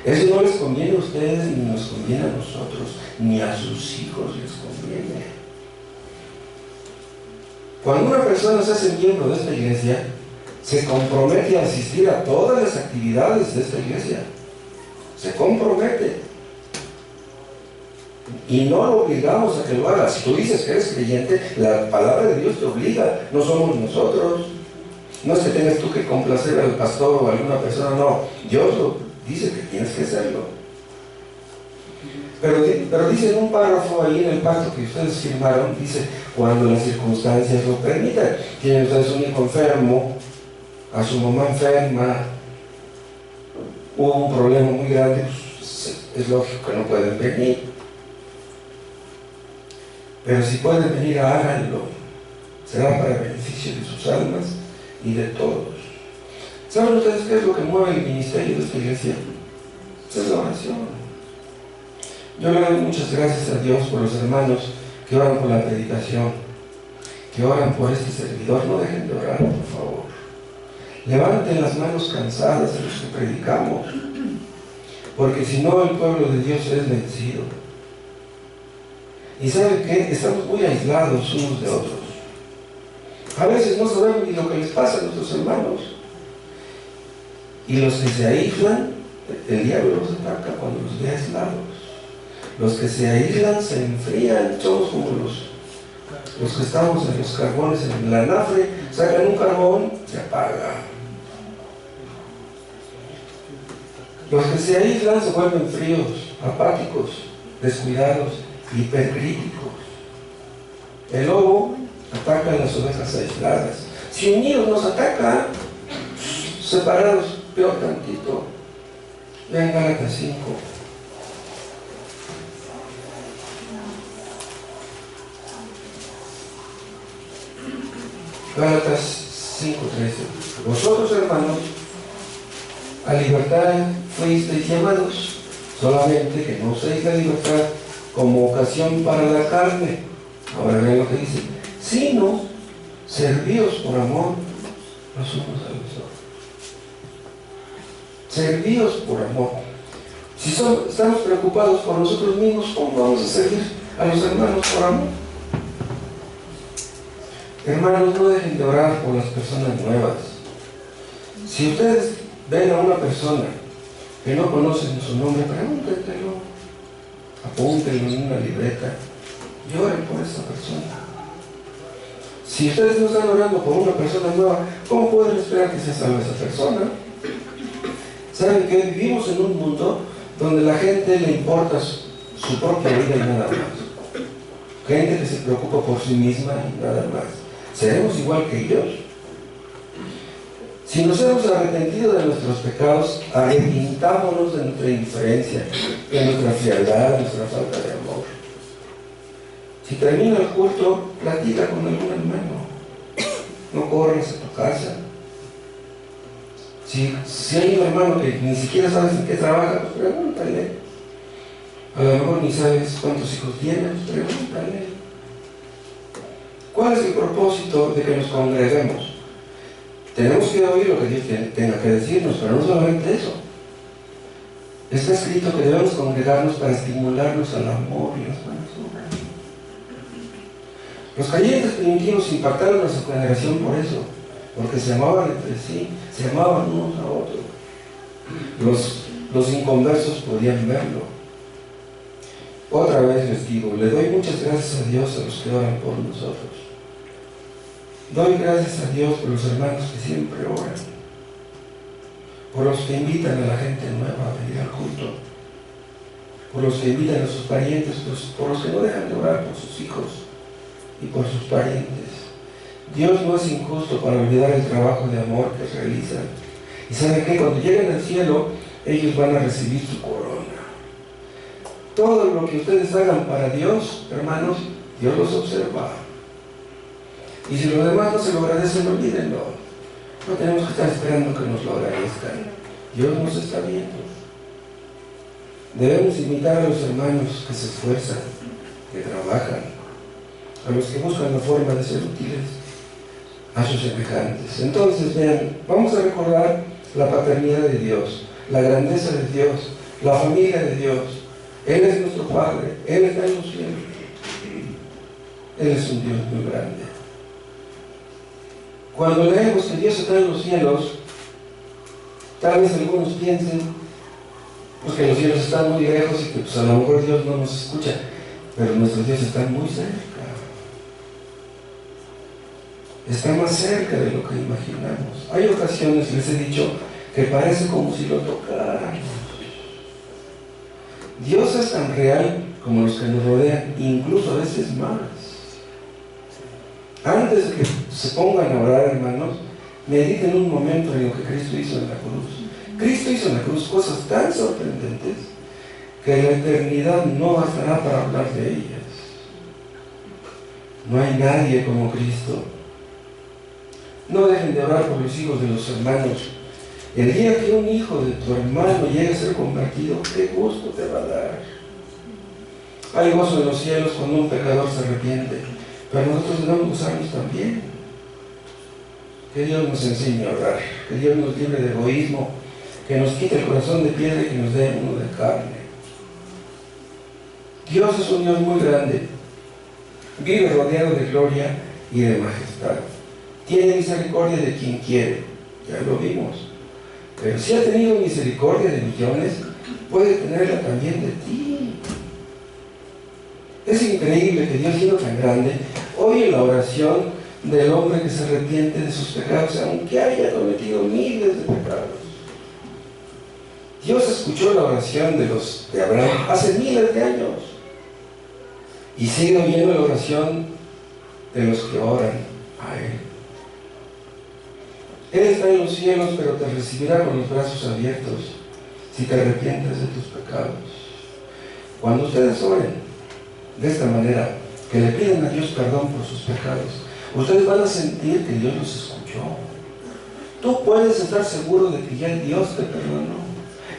eso no les conviene a ustedes, ni nos conviene a nosotros, ni a sus hijos les conviene. Cuando una persona se hace miembro de esta iglesia, se compromete a asistir a todas las actividades de esta iglesia. Se compromete. Y no lo obligamos a que lo haga. Si tú dices que eres creyente, la palabra de Dios te obliga, no somos nosotros. No es que tengas tú que complacer al pastor o a alguna persona, no. Dios lo dice que tienes que hacerlo. Pero dice en un párrafo ahí en el pacto que ustedes firmaron, dice, cuando las circunstancias lo permitan. Tienen ustedes un hijo enfermo, a su mamá enferma, hubo un problema muy grande, pues es lógico que no pueden venir. Pero si pueden venir, háganlo. Será para beneficio de sus almas y de todos. ¿Saben ustedes qué es lo que mueve el ministerio de esta iglesia? Es la oración. Yo le doy muchas gracias a Dios por los hermanos que oran por la predicación, que oran por este servidor. No dejen de orar, por favor. Levanten las manos cansadas de los que predicamos, porque si no, el pueblo de Dios es vencido. ¿Y saben qué? Estamos muy aislados unos de otros. A veces no sabemos ni lo que les pasa a nuestros hermanos. Y los que se aíslan, el diablo los ataca cuando los ve aislados. Los que se aíslan se enfrían, somos como los que estamos en los carbones, en la anafre, sacan un carbón, se apaga. Los que se aíslan se vuelven fríos, apáticos, descuidados, hipercríticos. El lobo ataca a las ovejas aisladas. Si unidos nos ataca, separados, peor tantito. Vean Gálatas 5. Gálatas 5:13. Vosotros, hermanos, a libertad fuisteis llamados, solamente que no uséis la libertad como ocasión para la carne. Ahora vean lo que dice, sino servíos por amor los unos a los otros. Servíos por amor. Si estamos preocupados por nosotros mismos, ¿cómo vamos a servir a los hermanos por amor? Hermanos, no dejen de orar por las personas nuevas. Si ustedes ven a una persona que no conocen su nombre, pregúntenlo, apúntenlo en una libreta y oren por esa persona. Si ustedes no están orando por una persona nueva, ¿cómo pueden esperar que se salve esa persona? ¿Saben que vivimos en un mundo donde la gente le importa su propia vida y nada más? Gente que se preocupa por sí misma y nada más. ¿Seremos igual que ellos? Si nos hemos arrepentido de nuestros pecados, arrepentámonos de nuestra indiferencia, de nuestra frialdad, de nuestra falta de amor. Si termina el culto, platica con algún hermano. No corras a tu casa. Si hay un hermano que ni siquiera sabes en qué trabaja, pues pregúntale. A lo mejor ni sabes cuántos hijos tienes, pues pregúntale. ¿Cuál es el propósito de que nos congreguemos? Tenemos que oír lo que Dios tenga que decirnos, pero no solamente eso. Está escrito que debemos congregarnos para estimularnos al amor y las buenas obras. Los creyentes primitivos impactaron a su generación por eso, porque se amaban entre sí, se amaban unos a otros. Los inconversos podían verlo. Otra vez les digo, le doy muchas gracias a Dios a los que oran por nosotros. Doy gracias a Dios por los hermanos que siempre oran. por los que invitan a la gente nueva a venir al culto, por los que invitan a sus parientes, por los que no dejan de orar por sus hijos y por sus parientes. Dios no es injusto para olvidar el trabajo de amor que realizan. Y saben que cuando lleguen al cielo, ellos van a recibir su corona. Todo lo que ustedes hagan para Dios, hermanos, Dios los observa. Y si los demás no se lo agradecen, olvídenlo. No tenemos que estar esperando que nos lo agradezcan. Dios nos está viendo. Debemos imitar a los hermanos que se esfuerzan, que trabajan, a los que buscan la forma de ser útiles a sus semejantes. Entonces, vean, vamos a recordar la paternidad de Dios, la grandeza de Dios, la familia de Dios. Él es nuestro Padre, Él está en los cielos. Él es un Dios muy grande. Cuando leemos que Dios está en los cielos, tal vez algunos piensen pues, que los cielos están muy lejos y que pues, a lo mejor Dios no nos escucha, pero nuestro Dios está muy cerca. Está más cerca de lo que imaginamos. Hay ocasiones, les he dicho, que parece como si lo tocáramos. Dios es tan real como los que nos rodean, incluso a veces más. Antes de que se pongan a orar, hermanos, mediten un momento en lo que Cristo hizo en la cruz. Cristo hizo en la cruz cosas tan sorprendentes que la eternidad no bastará para hablar de ellas. No hay nadie como Cristo. No dejen de orar por los hijos de los hermanos. El día que un hijo de tu hermano llegue a ser convertido, qué gusto te va a dar. Hay gozo en los cielos cuando un pecador se arrepiente, pero nosotros debemos gozarnos también. Que Dios nos enseñe a orar, que Dios nos libre de egoísmo, que nos quite el corazón de piedra y que nos dé uno de carne. Dios es un Dios muy grande, vive rodeado de gloria y de majestad. Tiene misericordia de quien quiere, ya lo vimos. Pero si ha tenido misericordia de millones, puede tenerla también de ti. Es increíble que Dios, siendo tan grande, oye la oración del hombre que se arrepiente de sus pecados, aunque haya cometido miles de pecados. Dios escuchó la oración de Abraham hace miles de años y sigue oyendo la oración de los que oran a Él. Él está en los cielos, pero te recibirá con los brazos abiertos si te arrepientes de tus pecados. Cuando ustedes oren de esta manera, que le piden a Dios perdón por sus pecados, ustedes van a sentir que Dios los escuchó. Tú puedes estar seguro de que ya Dios te perdonó.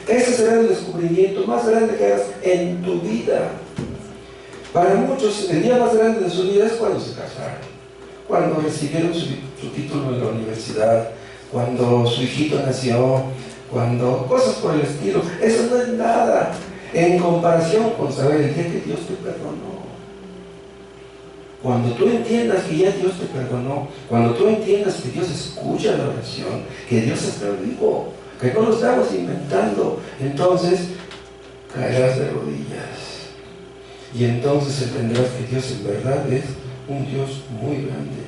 Ese será el descubrimiento más grande que hagas en tu vida. Para muchos, el día más grande de su vida es cuando se casaron, cuando recibieron su título en la universidad, cuando su hijito nació, cuando cosas por el estilo. Eso no es nada en comparación con saber el día que Dios te perdonó. Cuando tú entiendas que ya Dios te perdonó, cuando tú entiendas que Dios escucha la oración, que Dios está vivo, que no lo estamos inventando, entonces caerás de rodillas. Y entonces entenderás que Dios en verdad es un Dios muy grande.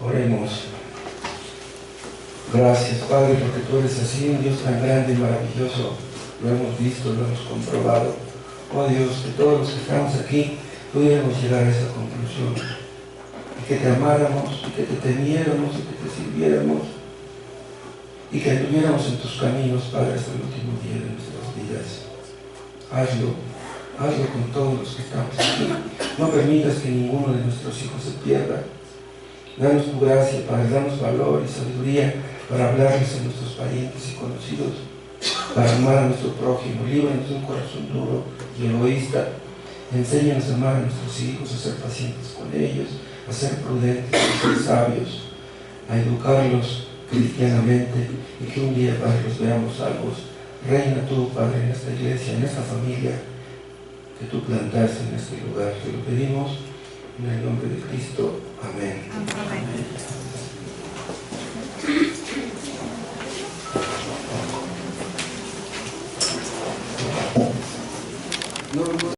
Oremos. Gracias, Padre, porque tú eres así, un Dios tan grande y maravilloso. Lo hemos visto, lo hemos comprobado. Oh Dios, que todos los que estamos aquí pudiéramos llegar a esa conclusión. Y que te amáramos, y que te temiéramos, y que te sirviéramos, y que anduviéramos en tus caminos, Padre, hasta el último día de nuestras vidas. Hazlo con todos los que estamos aquí. No permitas que ninguno de nuestros hijos se pierda. Danos tu gracia, Padre, danos valor y sabiduría para hablarles a nuestros parientes y conocidos, para amar a nuestro prójimo. Líbranos de un corazón duro y egoísta. Enséñanos a amar a nuestros hijos, a ser pacientes con ellos, a ser prudentes, a ser sabios, a educarlos cristianamente, y que un día, Padre, los veamos salvos. Reina tú, Padre, en esta iglesia, en esta familia que tú plantaste en este lugar. Te lo pedimos en el nombre de Cristo. Amén. Amén.